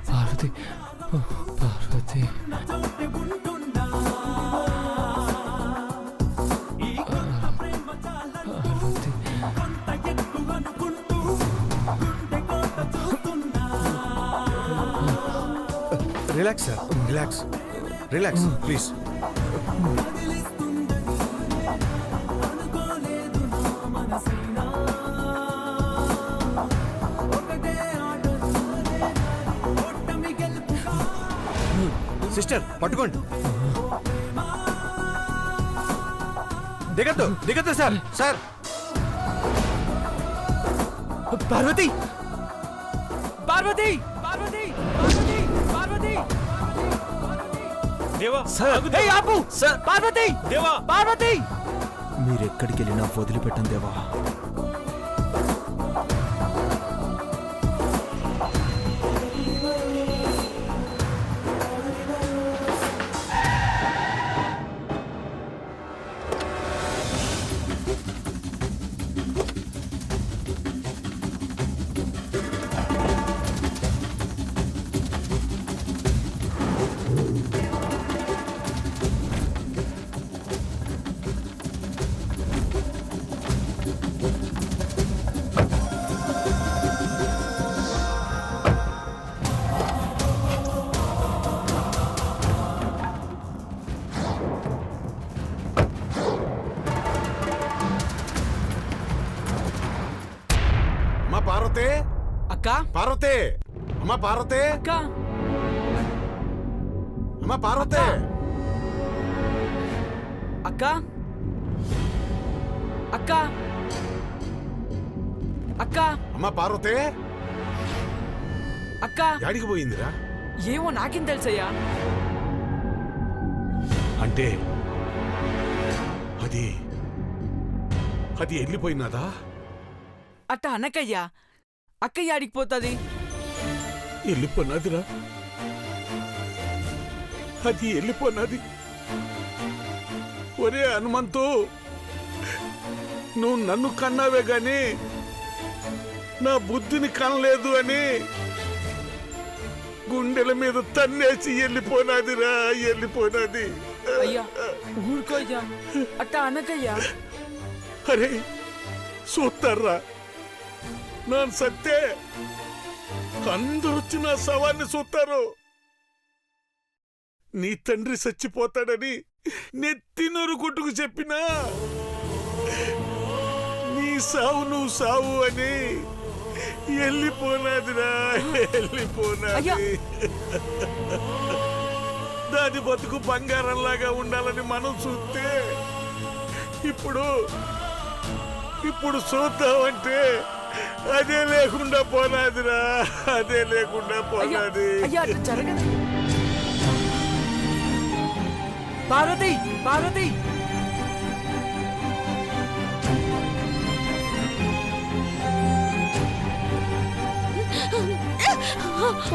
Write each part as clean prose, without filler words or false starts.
Parvati Parvati relax sir, relax relax please. Sister పట్టుకోండి. దిగద్దు దిగద్దు సార్. సార్ పార్వతి పార్వతి పార్వతి పార్వతి పార్వతి దేవా ఆపు సార్. పార్వతి దేవా పార్వతి మీరెక్కడికి వెళ్ళినా వదిలిపెట్టం దేవా. పార్వతే అక్క పార్వతే అమ్మ పార్వతే అక్క అమ్మ పార్వతే అక్క అక్క అక్క అమ్మ పార్వతే అక్క యాడికి పోయిందిరా? ఏమో నాకేం తెలుసయ్యా. అంటే అది అది వెళ్ళిపోయినదా? అట్ట అనకయ్యా. అక్కయ్య ఆడికి పోతుంది. వెళ్ళిపోయినదిరా, అది వెళ్ళిపోయినది. ఒరే హనుమంతు, నువ్వు నన్ను కన్నావే గాని నా బుద్ధిని కనలేదు అని గుండెల మీద తన్నేసి వెళ్ళిపోయినదిరా, వెళ్ళిపోయినది. అయ్యా ఊరుకోయ్యా, అట్ట అనకయ్యా. అరే చూస్తారా, నాన్ సత్తే అందరూ వచ్చి నా శవాన్ని చూస్తారు. నీ తండ్రి చచ్చిపోతాడని నెత్తినూరు కొట్టుకు చెప్పినా నీ సావు నువ్వు సావు అని వెళ్ళిపోనాదిరా, వెళ్ళిపోనాది. దాని బతుకు బంగారంలాగా ఉండాలని మనం చూస్తే ఇప్పుడు చూద్దామంటే అదే లేకుండా పోనాదిరా, అదే లేకుండా పోనాది. పార్వతి పార్వతి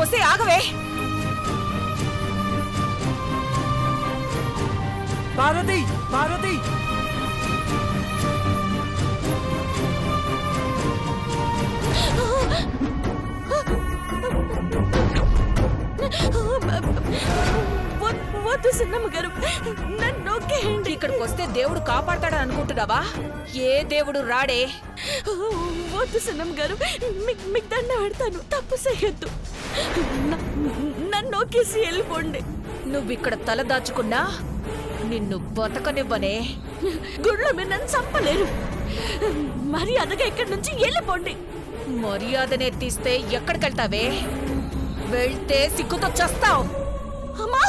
వస్తే ఆగవే. పార్వతి పార్వతి వద్దు సిన్నమ్మ గారు, నన్ను నొక్కేయండి. ఇక్కడికి వస్తే దేవుడు కాపాడతాడని అనుకుంటున్నావా? ఏ దేవుడు రాడే. వద్దు సిన్నమ్మ గారు, మీకు దండ పెడతాను, తప్పు చేయొద్దు. నన్ను నొక్కేసి వెళ్ళిపోండి. నువ్వు ఇక్కడ తల దాచుకున్నా నిన్ను బతకనివ్వనే. గుడిలో మీరు నన్ను చంపలేరు. మర్యాదగా ఇక్కడి నుంచి వెళ్ళిపోండి. మర్యాదనే తీస్తే ఎక్కడికెళ్తావే? వెళ్తే సిగ్గుతో చస్తావు. అమ్మా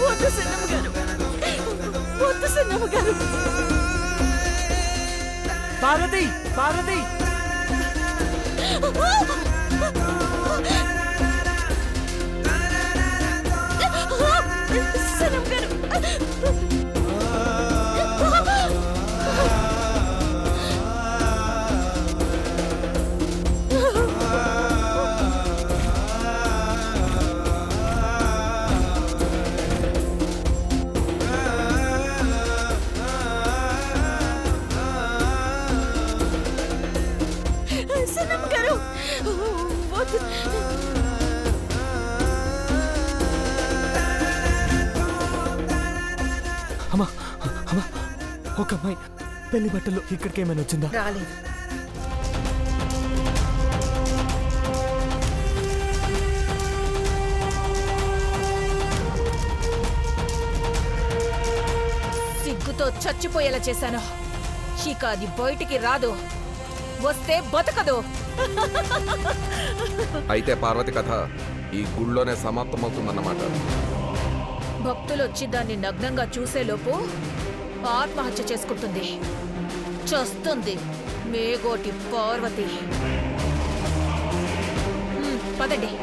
వద్దు సిన్నమ్మ గారు, వద్దు సిన్నమ్మ గారు. పార్వతి పార్వతి సిన్నమ్మ గారు. ఒక అమ్మాయి పెళ్లి బట్టలు ఇక్కడికి ఏమైనా వచ్చిందా? రాలేదు. సిగ్గుతో చచ్చిపోయేలా చేశాను. ఇక అది బయటికి రాదు. వస్తే బతకదు. అయితే పార్వతి కథ ఈ గుళ్ళోనే సమాప్తమవుతుందన్నమాట. భక్తులొచ్చి దాన్ని నగ్నంగా చూసేలోపు ఆత్మహత్య చేసుకుంటుంది. చస్తుంది మేగోటి పార్వతి. పదండి.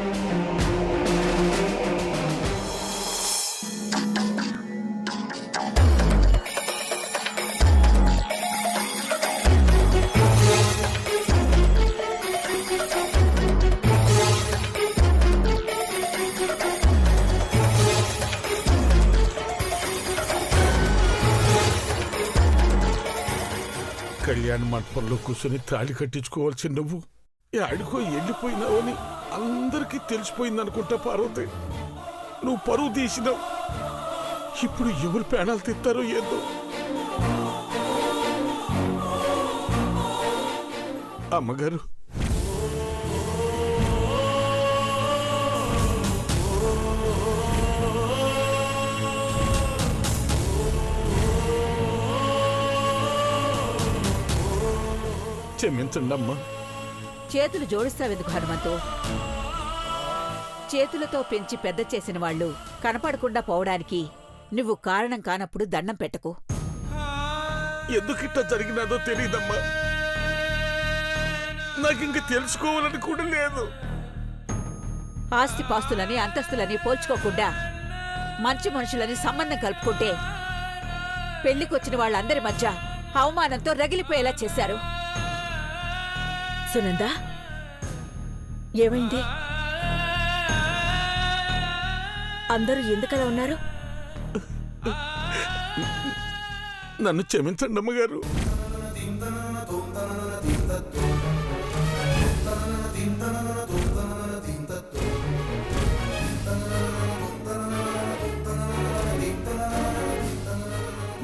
కళ్యాణ మండపంలో కూర్చొని తాళి కట్టించుకోవాల్సి నువ్వు ఆడికో వెళ్ళిపోయినావు అని అందరికీ తెలిసిపోయిందనుకుంటా పార్వతి. నువ్వు పరువు తీసినావు. ఇప్పుడు ఎవరు ప్రాణాలు తిత్తారో ఏదో. అమ్మగారు, క్షమించండి అమ్మా. చేతులు జోడిస్తావెందుకు హనుమంతు? చేతులతో పెంచి పెద్ద చేసిన వాళ్ళు కనపడకుండా పోవడానికి నువ్వు కారణం కానప్పుడు దండం పెట్టకు. ఎందుకిట్లా జరిగినాదో తెలియదమ్మా. నాకింక తెలుసుకోవాలని కూడా లేదు. ఆస్తిపాస్తులని అంతస్తులని పోల్చుకోకుండా మంచి మనుషులని సంబంధం కలుపుకుంటే పెళ్లికొచ్చిన వాళ్ళందరి మధ్య అవమానంతో రగిలిపోయేలా చేశారు. సునందా, ఏమైంది? అందరూ ఎందుకలా ఉన్నారు? నన్ను క్షమించండి అమ్మగారు.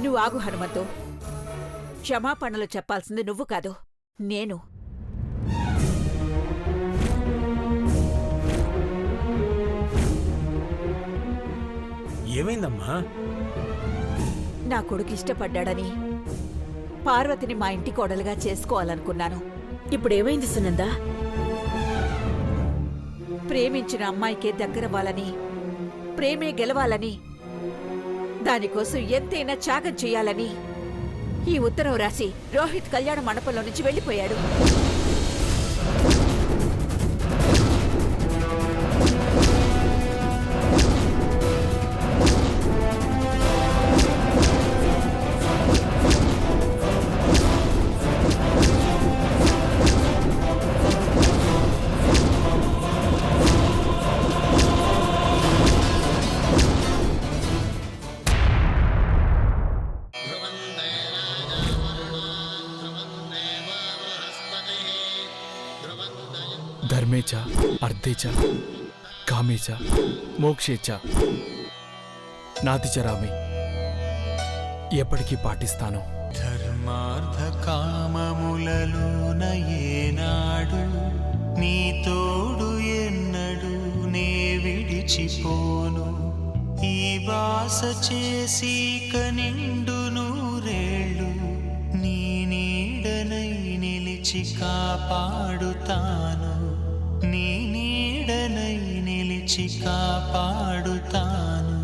నువ్వు ఆగు హనుమంతు. క్షమాపణలు చెప్పాల్సింది నువ్వు కాదు, నేను. ఏమైందమ్మా? నా కొడుకు ఇష్టపడ్డాడని పార్వతిని మా ఇంటి కోడలుగా చేసుకోవాలనుకున్నాను. ఇప్పుడేమైంది సునందా? ప్రేమించిన అమ్మాయికే దగ్గరవ్వాలని, ప్రేమే గెలవాలని, దానికోసం ఎంతైనా త్యాగం చెయ్యాలని ఈ ఉత్తరం రాసి రోహిత్ కళ్యాణ మండపంలో నుంచి వెళ్ళిపోయాడు. ధర్మేచ అర్థేచ కామేచ మోక్షేచ నాతిచరామి. ఎప్పటికీ పాటిస్తాను. ధర్మార్థ కామములలోన ఏనాడు నీ తోడు ఎన్నడు నే విడిచిపోను. ఈ వాస చేసి కనిండు నూరేళ్ళు నీ నీడనై నిలిచి కాపాడుతాను. నీ నీడనై నిలిచి కాపాడుతాను.